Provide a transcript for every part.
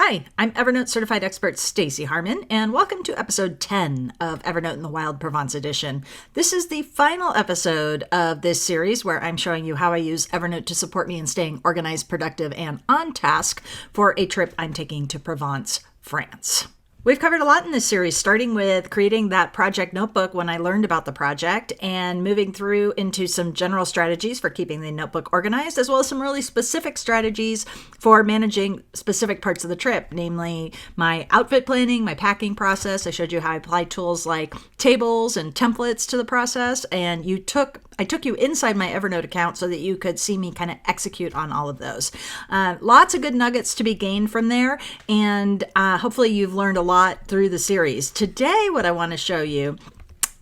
Hi, I'm Evernote certified expert Stacey Harmon, and welcome to episode 10 of Evernote in the Wild Provence edition. This is the final episode of this series where I'm showing you how I use Evernote to support me in staying organized, productive, and on task for a trip I'm taking to Provence, France. We've covered a lot in this series, starting with creating that project notebook when I learned about the project and moving through into some general strategies for keeping the notebook organized, as well as some really specific strategies for managing specific parts of the trip, namely my outfit planning, my packing process. I showed you how I applied tools like tables and templates to the process, and I took you inside my Evernote account so that you could see me kind of execute on all of those. Lots of good nuggets to be gained from there, and hopefully you've learned a lot through the series. Today, what I want to show you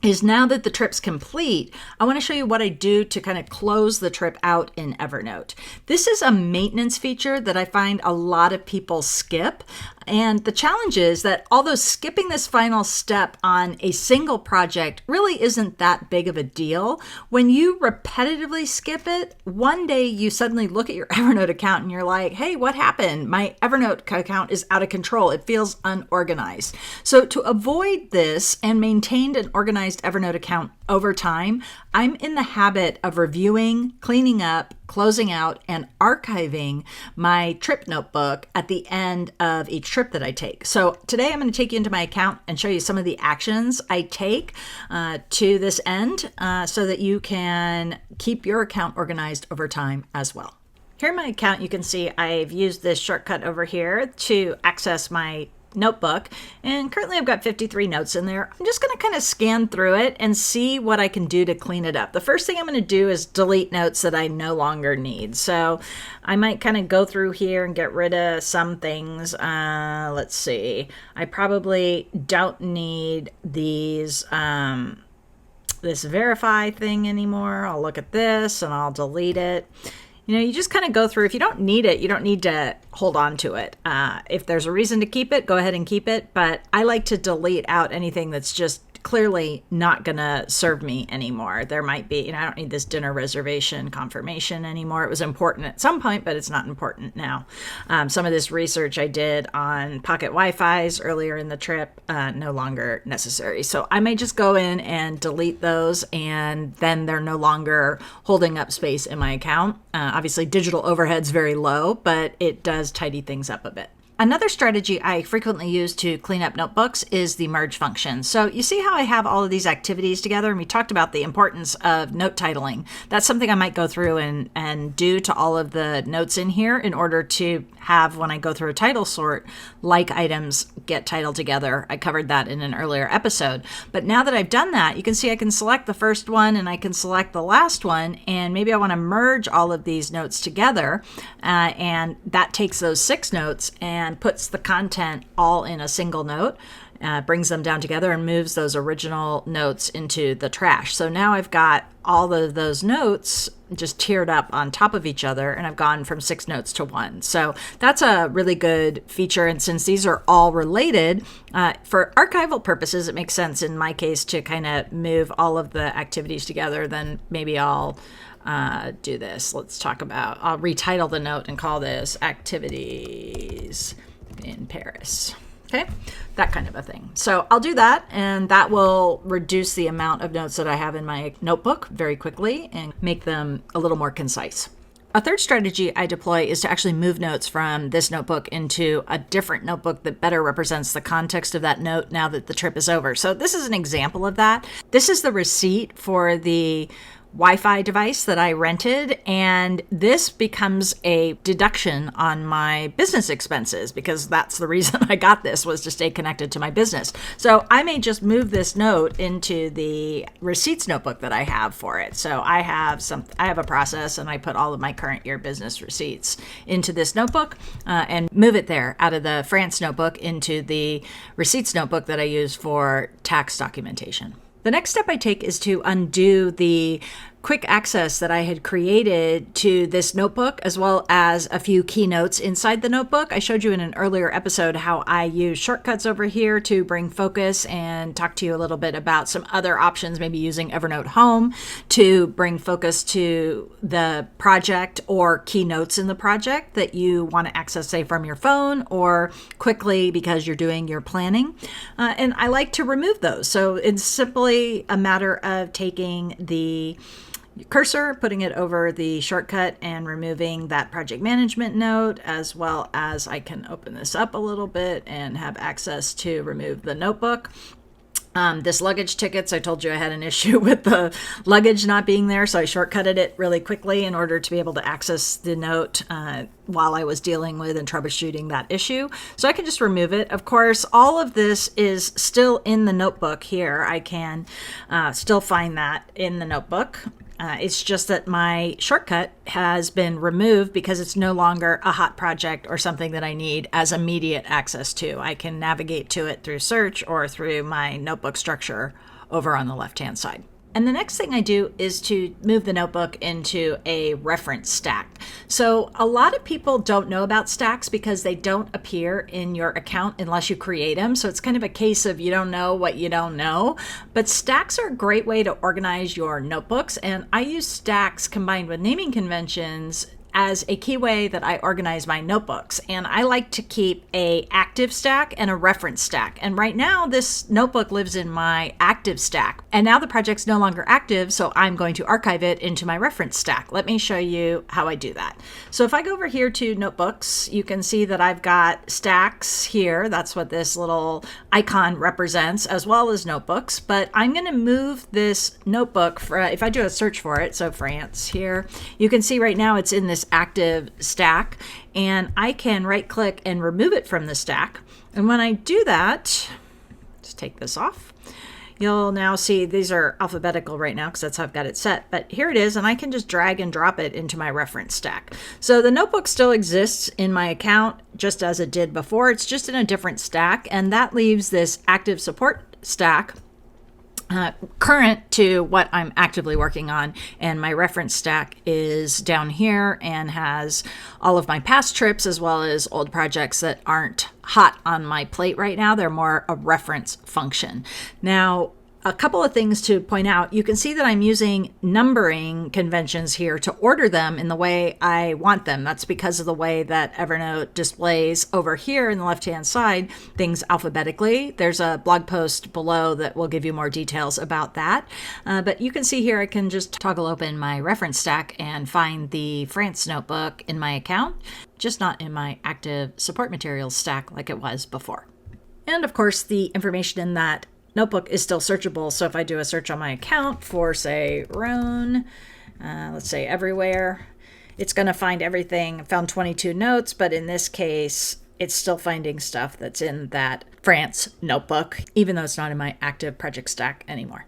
is now that the trip's complete, I want to show you what I do to kind of close the trip out in Evernote. This is a maintenance feature that I find a lot of people skip. And the challenge is that although skipping this final step on a single project really isn't that big of a deal, when you repetitively skip it, one day you suddenly look at your Evernote account and you're like, hey, what happened? My Evernote account is out of control. It feels unorganized. So to avoid this and maintain an organized Evernote account over time, I'm in the habit of reviewing, cleaning up, closing out, and archiving my trip notebook at the end of each trip that I take. So today I'm going to take you into my account and show you some of the actions I take to this end so that you can keep your account organized over time as well. Here in my account, you can see I've used this shortcut over here to access my notebook, and currently I've got 53 notes in there. I'm just going to kind of scan through it and see what I can do to clean it up. The first thing I'm going to do is delete notes that I no longer need. So I might kind of go through here and get rid of some things. Let's see. I probably don't need these this verify thing anymore. I'll look at this and I'll delete it. You know, you just kind of go through. If you don't need it, you don't need to hold on to it. If there's a reason to keep it, go ahead and keep it. But I like to delete out anything that's just clearly not going to serve me anymore. There might be, I don't need this dinner reservation confirmation anymore. It was important at some point, but it's not important now. Some of this research I did on pocket Wi-Fi's earlier in the trip, no longer necessary. So I may just go in and delete those, and then they're no longer holding up space in my account. Obviously, digital overhead's very low, but it does tidy things up a bit. Another strategy I frequently use to clean up notebooks is the merge function. So you see how I have all of these activities together, and we talked about the importance of note titling. That's something I might go through and do to all of the notes in here in order to have, when I go through a title sort, like items get titled together. I covered that in an earlier episode. But now that I've done that, you can see I can select the first one and I can select the last one, and maybe I want to merge all of these notes together, and that takes those 6 notes and puts the content all in a single note, brings them down together and moves those original notes into the trash. So now I've got all of those notes just tiered up on top of each other, and I've gone from 6 notes to 1. So that's a really good feature. And since these are all related, for archival purposes, it makes sense in my case to kind of move all of the activities together. Then maybe I'll do this. I'll retitle the note and call this Activities in Paris. Okay, that kind of a thing. So I'll do that, and that will reduce the amount of notes that I have in my notebook very quickly and make them a little more concise. A third strategy I deploy is to actually move notes from this notebook into a different notebook that better represents the context of that note now that the trip is over. So this is an example of that. This is the receipt for the Wi-Fi device that I rented, and this becomes a deduction on my business expenses because that's the reason I got this, was to stay connected to my business. So I may just move this note into the receipts notebook that I have for it. So I have a process, and I put all of my current year business receipts into this notebook and move it there out of the France notebook into the receipts notebook that I use for tax documentation. The next step I take is to undo the quick access that I had created to this notebook, as well as a few keynotes inside the notebook. I showed you in an earlier episode how I use shortcuts over here to bring focus and talk to you a little bit about some other options, maybe using Evernote Home to bring focus to the project or keynotes in the project that you want to access, say, from your phone or quickly because you're doing your planning. And I like to remove those. So it's simply a matter of taking the cursor, putting it over the shortcut and removing that project management note, as well as I can open this up a little bit and have access to remove the notebook. This luggage tickets, I told you I had an issue with the luggage not being there, so I shortcutted it really quickly in order to be able to access the note while I was dealing with and troubleshooting that issue. So I can just remove it. Of course, all of this is still in the notebook here. I can still find that in the notebook. It's just that my shortcut has been removed because it's no longer a hot project or something that I need as immediate access to. I can navigate to it through search or through my notebook structure over on the left-hand side. And the next thing I do is to move the notebook into a reference stack. So a lot of people don't know about stacks because they don't appear in your account unless you create them. So it's kind of a case of you don't know what you don't know. But stacks are a great way to organize your notebooks. And I use stacks combined with naming conventions as a key way that I organize my notebooks. And I like to keep a active stack and a reference stack. And right now this notebook lives in my active stack. And now the project's no longer active, so I'm going to archive it into my reference stack. Let me show you how I do that. So if I go over here to notebooks, you can see that I've got stacks here. That's what this little icon represents, as well as notebooks. But I'm going to move this notebook, if I do a search for it, so France here, you can see right now it's in this active stack, and I can right click and remove it from the stack. And when I do that, just take this off, you'll now see these are alphabetical right now because that's how I've got it set, but here it is, and I can just drag and drop it into my reference stack. So the notebook still exists in my account just as it did before. It's just in a different stack, and that leaves this active support stack current to what I'm actively working on. And my reference stack is down here and has all of my past trips as well as old projects that aren't hot on my plate right now. They're more a reference function. Now, a couple of things to point out. You can see that I'm using numbering conventions here to order them in the way I want them. That's because of the way that Evernote displays over here in the left-hand side things alphabetically. There's a blog post below that will give you more details about that. But you can see here I can just toggle open my reference stack and find the France notebook in my account, just not in my active support materials stack like it was before. And of course, the information in that notebook is still searchable. So if I do a search on my account for, say, Rhone, let's say everywhere, it's going to find everything. I found 22 notes, but in this case, it's still finding stuff that's in that France notebook, even though it's not in my active project stack anymore.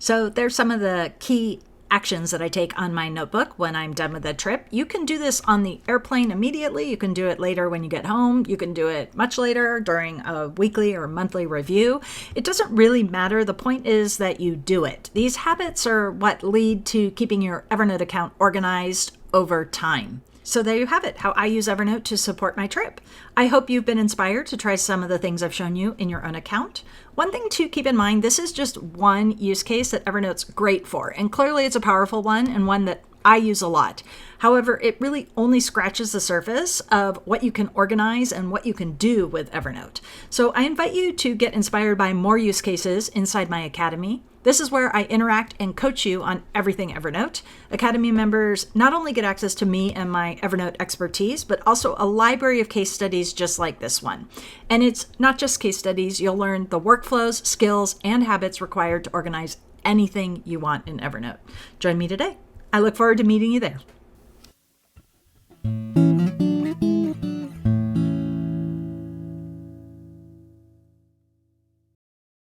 So there's some of the key actions that I take on my notebook when I'm done with the trip. You can do this on the airplane immediately. You can do it later when you get home. You can do it much later during a weekly or monthly review. It doesn't really matter. The point is that you do it. These habits are what lead to keeping your Evernote account organized over time. So there you have it, how I use Evernote to support my trip. I hope you've been inspired to try some of the things I've shown you in your own account. One thing to keep in mind, this is just one use case that Evernote's great for, and clearly it's a powerful one and one that I use a lot. However, it really only scratches the surface of what you can organize and what you can do with Evernote. So I invite you to get inspired by more use cases inside my Academy. This is where I interact and coach you on everything Evernote. Academy members not only get access to me and my Evernote expertise, but also a library of case studies just like this one. And it's not just case studies. You'll learn the workflows, skills, and habits required to organize anything you want in Evernote. Join me today. I look forward to meeting you there.